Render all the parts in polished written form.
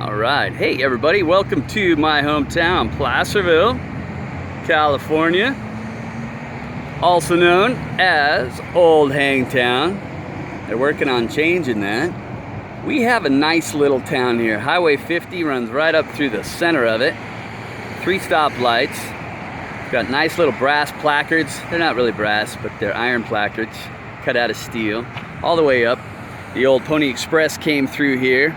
All right, hey everybody, welcome to my hometown, Placerville, California, also known as Old Hangtown. They're working on changing that. We have a nice little town here. Highway 50 runs right up through the center of it. 3 stoplights. Got nice little brass placards. They're not really brass, but they're iron placards cut out of steel all the way up. The old Pony Express came through here.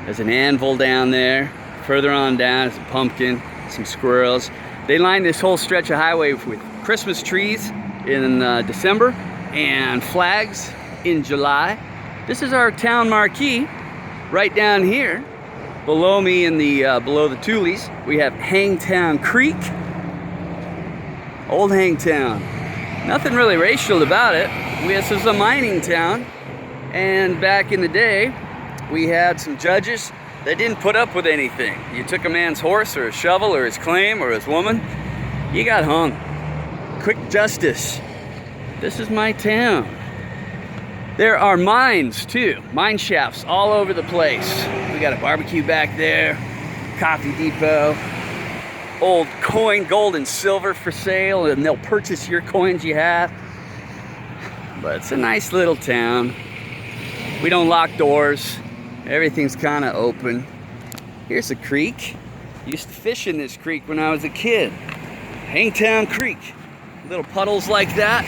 There's an anvil down there. Further on down is a pumpkin, some squirrels. They line this whole stretch of highway with Christmas trees in December and flags in July. This is our town marquee. Right down here, below me in the below the Tulies, we have Hangtown Creek. Old Hangtown. Nothing really racial about it. This is a mining town, and back in the day, we had some judges that didn't put up with anything. You took a man's horse or his shovel or his claim or his woman, you got hung. Quick justice. This is my town. There are mines too, mine shafts all over the place. We got a barbecue back there, coffee depot, old coin, gold and silver for sale, and they'll purchase your coins you have. But it's a nice little town. We don't lock doors. Everything's kind of open. Here's a creek. Used to fish in this creek when I was a kid. Hangtown Creek. Little puddles like that.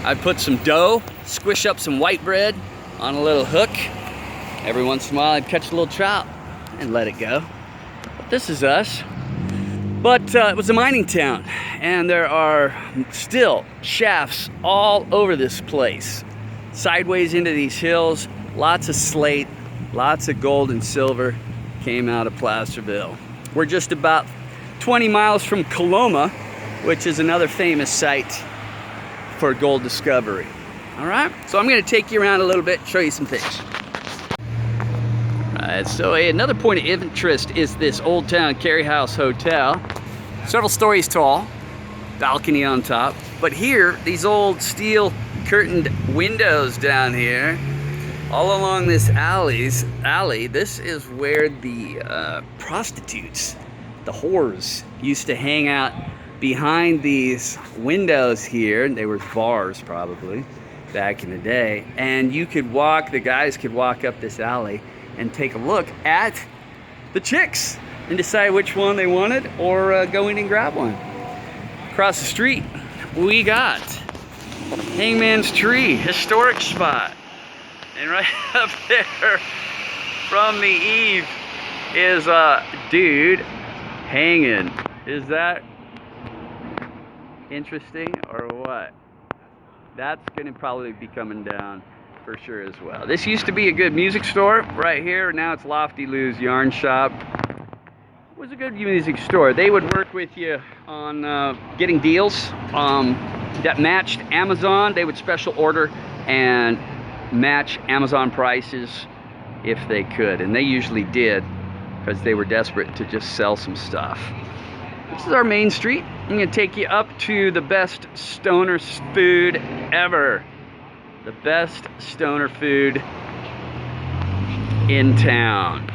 I'd put some dough, squish up some white bread on a little hook. Every once in a while I'd catch a little trout and let it go. But this is us. But it was a mining town, and there are still shafts all over this place. Sideways into these hills. Lots of slate, lots of gold and silver came out of Placerville. We're just about 20 miles from Coloma, which is another famous site for gold discovery. All right, so I'm gonna take you around a little bit, show you some things. All right, so another point of interest is this Old Town Kerry House Hotel. Several stories tall, balcony on top. But here, these old steel curtained windows down here, all along this alley, this is where the prostitutes, the whores, used to hang out behind these windows here. They were bars probably back in the day. And you could walk, the guys could walk up this alley and take a look at the chicks and decide which one they wanted, or go in and grab one. Across the street, we got Hangman's Tree, historic spot. And right up there from the eave is a dude hanging. Is that interesting or what? That's gonna probably be coming down for sure as well. This used to be a good music store right here. Now it's Lofty Lou's Yarn Shop. It was a good music store. They would work with you on getting deals that matched Amazon. They would special order and match Amazon prices if they could, and they usually did, because they were desperate to just sell some stuff. This is our main street. I'm gonna take you up to the best stoner food ever. The best stoner food in town.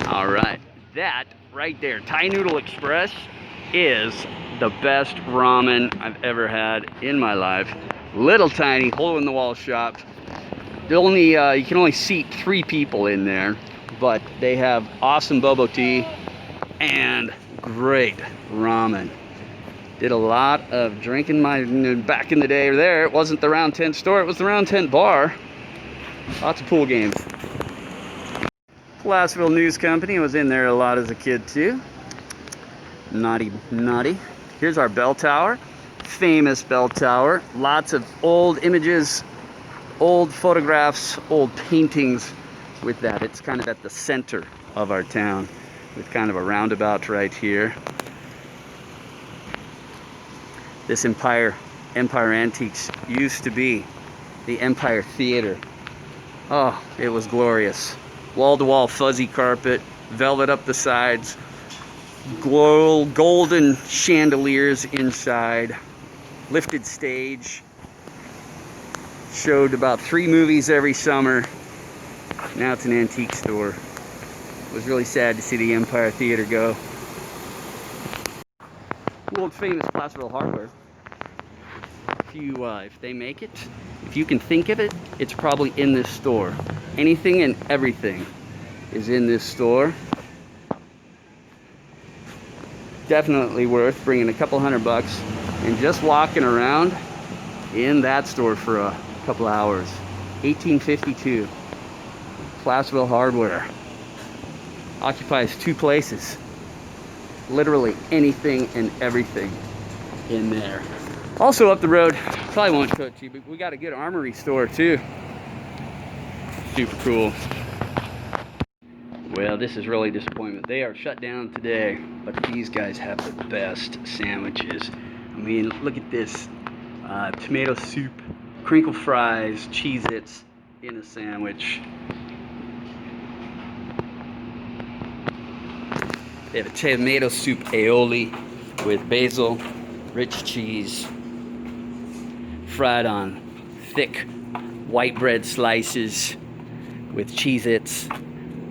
All right, that right there, Thai Noodle Express, is the best ramen I've ever had in my life. Little tiny hole-in-the-wall shop. You can only seat 3 people in there, but they have awesome boba tea and great ramen. Did a lot of drinking back in the day there. It wasn't the Round Tent store, it was the Round Tent bar. Lots of pool games. Placerville News Company was in there a lot as a kid too. Naughty, naughty. Here's our bell tower. Famous bell tower. Lots of old images, old photographs, old paintings with that. It's kind of at the center of our town, with kind of a roundabout right here. This Empire Antiques used to be the Empire Theater. Oh, it was glorious. Wall-to-wall fuzzy carpet, velvet up the sides, golden chandeliers inside, lifted stage, showed about 3 movies every summer. Now it's an antique store. It was really sad to see the Empire Theater go. World famous Placerville Hardware. If they make it, if you can think of it, it's probably in this store. Anything and everything is in this store. Definitely worth bringing a couple $100 and just walking around in that store for a couple hours. 1852, Placerville Hardware. Occupies 2 places. Literally anything and everything in there. Also up the road, probably won't show it to you, but we got a good armory store too. Super cool. Well, this is really a disappointment. They are shut down today, but these guys have the best sandwiches. I mean, look at this. Tomato soup, crinkle fries, Cheez-Its in a sandwich. They have a tomato soup aioli with basil, rich cheese, fried on thick white bread slices with Cheez-Its,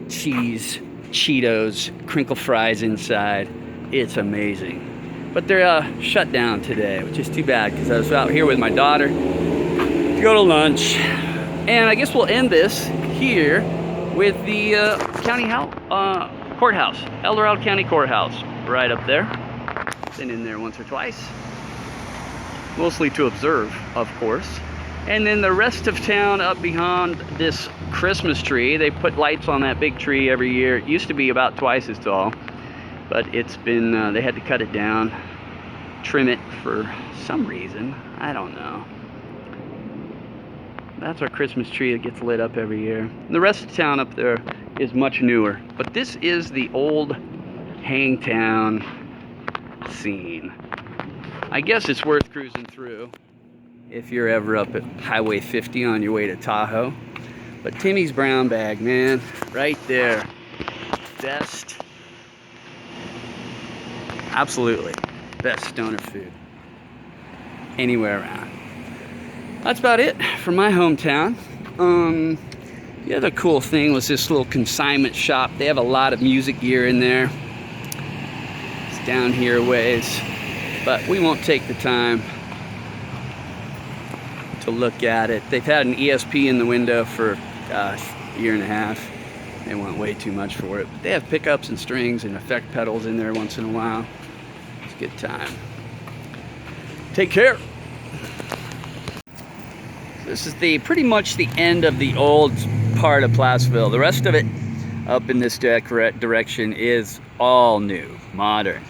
cheese, Cheetos, crinkle fries inside. It's amazing. But they're shut down today, which is too bad because I was out here with my daughter to go to lunch. And I guess we'll end this here with the county courthouse, El Dorado County Courthouse, right up there. Been in there once or twice. Mostly to observe, of course. And then the rest of town up behind this Christmas tree. They put lights on that big tree every year. It used to be about twice as tall, but it's been, they had to cut it down, trim it for some reason. I don't know. That's our Christmas tree that gets lit up every year. And the rest of town up there is much newer. But this is the old Hangtown scene. I guess it's worth cruising through if you're ever up at Highway 50 on your way to Tahoe. But Timmy's Brown Bag, man, right there. Best, absolutely best stoner food anywhere around. That's about it for my hometown. The other cool thing was this little consignment shop. They have a lot of music gear in there. It's down here a ways, but we won't take the time to look at it. They've had an ESP in the window for a year and a half. They want way too much for it. But they have pickups and strings and effect pedals in there once in a while. It's a good time. Take care. This is pretty much the end of the old part of Placerville. The rest of it up in this direction is all new, modern.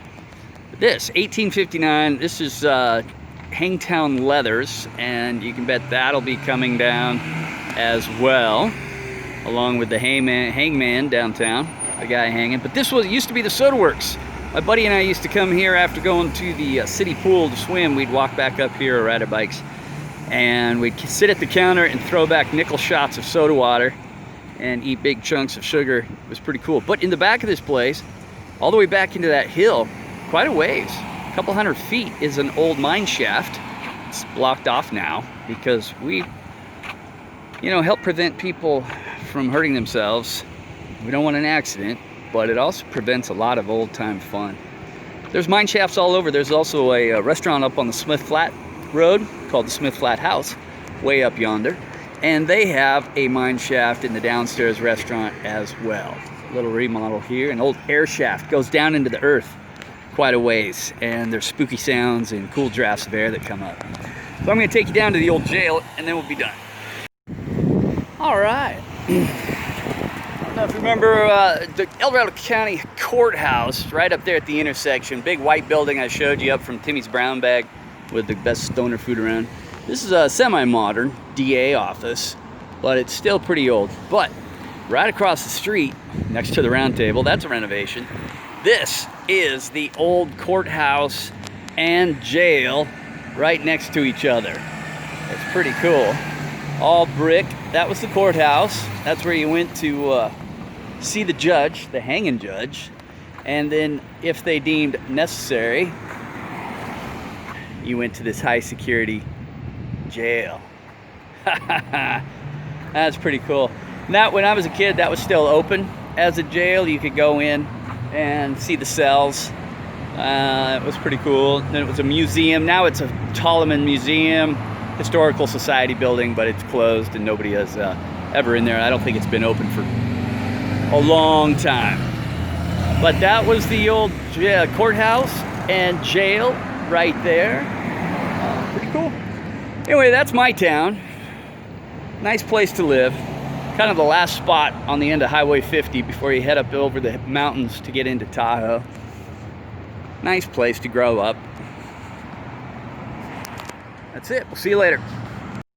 This, 1859, this is Hangtown Leathers, and you can bet that'll be coming down as well, along with the hangman downtown, the guy hanging. But this used to be the Soda Works. My buddy and I used to come here after going to the city pool to swim. We'd walk back up here or ride our bikes, and we'd sit at the counter and throw back nickel shots of soda water and eat big chunks of sugar. It was pretty cool. But in the back of this place, all the way back into that hill, quite a ways, a couple 100 feet, is an old mine shaft. It's blocked off now because we, help prevent people from hurting themselves. We don't want an accident, but it also prevents a lot of old-time fun. There's mine shafts all over. There's also a restaurant up on the Smith Flat Road called the Smith Flat House, way up yonder. And they have a mine shaft in the downstairs restaurant as well. A little remodel here. An old air shaft goes down into the earth quite a ways, and there's spooky sounds and cool drafts of air that come up. So I'm going to take you down to the old jail, and then we'll be done. All right. I don't know if you remember the El Dorado County Courthouse, right up there at the intersection. Big white building I showed you up from Timmy's Brown Bag with the best stoner food around. This is a semi-modern DA office, but it's still pretty old. But right across the street, next to the round table, that's a renovation. This is the old courthouse and jail right next to each other. It's pretty cool. All brick. That was the courthouse. That's where you went to see the judge, the hanging judge. And then if they deemed necessary, you went to this high security jail. That's pretty cool. When I was a kid, that was still open as a jail. You could go in and see the cells. It was pretty cool. Then it was a museum. Now it's a Tolleman Museum, Historical Society building, but it's closed and nobody is ever in there. I don't think it's been open for a long time. But that was the old courthouse and jail right there. Pretty cool. Anyway, that's my town. Nice place to live. Kind of the last spot on the end of Highway 50 before you head up over the mountains to get into Tahoe. Nice place to grow up. That's it. We'll see you later.